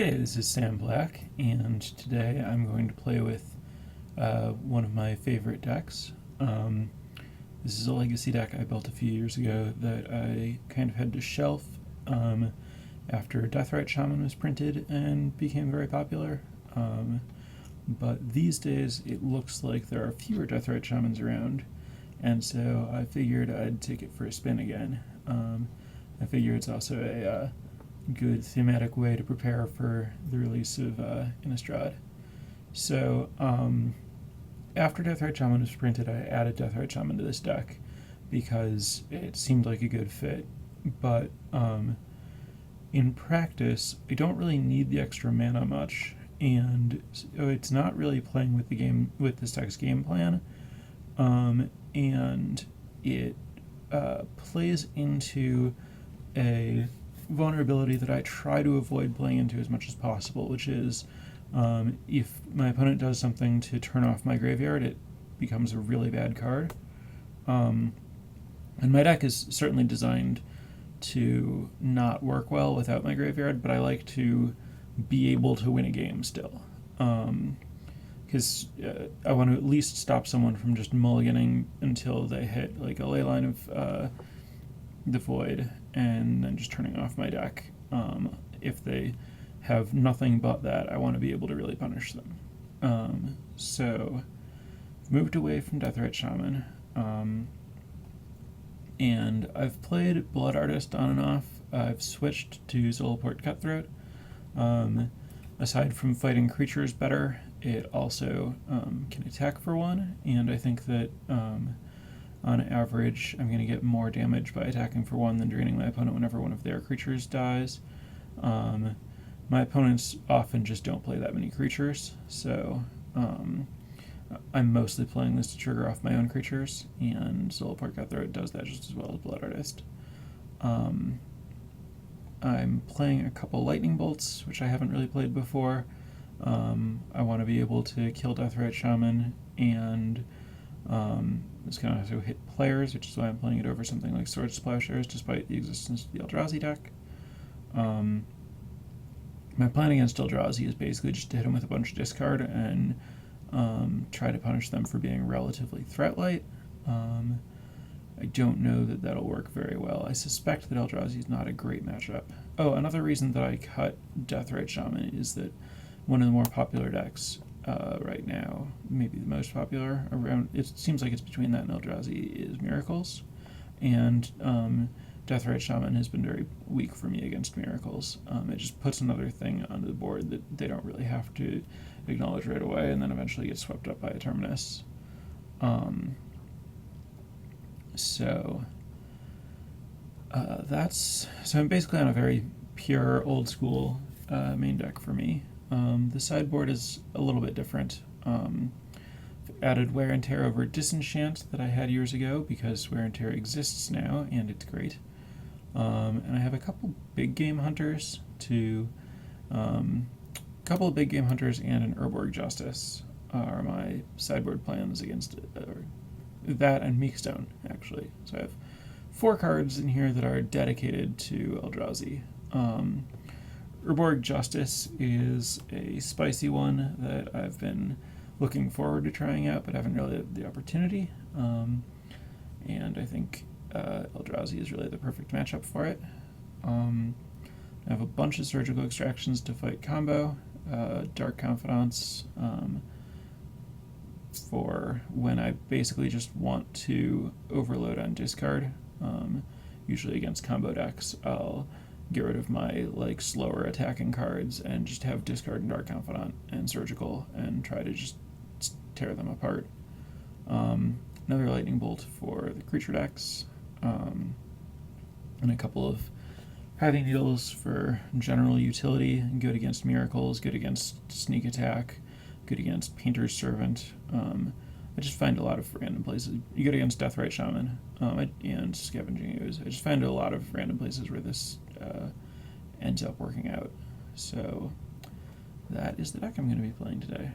Hey, this is Sam Black, and today I'm going to play with one of my favorite decks. This is a legacy deck I built a few years ago that I kind of had to shelf after Deathrite Shaman was printed and became very popular. But these days it looks like there are fewer Deathrite Shamans around, and so I figured I'd take it for a spin again. I figure it's also a good thematic way to prepare for the release of Innistrad. So after Deathrite Shaman was printed, I added Deathrite Shaman to this deck because it seemed like a good fit. But in practice, I don't really need the extra mana much, and so it's not really playing with the game with this deck's game plan, and it plays into a vulnerability that I try to avoid playing into as much as possible, which is if my opponent does something to turn off my graveyard, it becomes a really bad card. And my deck is certainly designed to not work well without my graveyard, but I like to be able to win a game still. Because I want to at least stop someone from just mulliganing until they hit like a Leyline of the Void, and then just turning off my deck. If they have nothing but that, I want to be able to really punish them. So I've moved away from Deathrite Shaman, and I've played Blood Artist on and off. I've switched to Zulaport Cutthroat. Aside from fighting creatures better, it also can attack for one, and I think that on average, I'm going to get more damage by attacking for one than draining my opponent whenever one of their creatures dies. My opponents often just don't play that many creatures, so I'm mostly playing this to trigger off my own creatures, and Zulaport Cutthroat does that just as well as Blood Artist. I'm playing a couple Lightning Bolts, which I haven't really played before. I want to be able to kill Deathrite Shaman, and it's going to also hit players, which is why I'm playing it over something like Sword Splashers, despite the existence of the Eldrazi deck. My plan against Eldrazi is basically just to hit them with a bunch of discard and try to punish them for being relatively threat light. I don't know that that'll work very well. I suspect that Eldrazi is not a great matchup. Oh, another reason that I cut Deathrite Shaman is that one of the more popular decks right now, maybe the most popular around, it seems like it's between that and Eldrazi, is Miracles, and Deathrite Shaman has been very weak for me against Miracles. It just puts another thing onto the board that they don't really have to acknowledge right away, and then eventually gets swept up by a Terminus. So I'm basically on a very pure old school main deck for me. The sideboard is a little bit different. Added Wear and Tear over Disenchant that I had years ago because Wear and Tear exists now and it's great. And I have a couple big game hunters and an Urborg Justice are my sideboard plans against that and Meekstone, actually. So I have 4 cards in here that are dedicated to Eldrazi. Urborg Justice is a spicy one that I've been looking forward to trying out, but haven't really had the opportunity. And I think Eldrazi is really the perfect matchup for it. I have a bunch of Surgical Extractions to fight combo, Dark Confidants for when I basically just want to overload on discard. Usually against combo decks, I'll get rid of my slower attacking cards and just have discard and Dark Confidant and Surgical and try to just tear them apart. Another Lightning Bolt for the creature decks, and a couple of Heavy Needles for general utility, good against Miracles, good against Sneak Attack, good against Painter's Servant. I just find a lot of random places. You good against Deathrite Shaman and Scavenging Ooze. I just find a lot of random places where this ends up working out. So that is the deck I'm going to be playing today.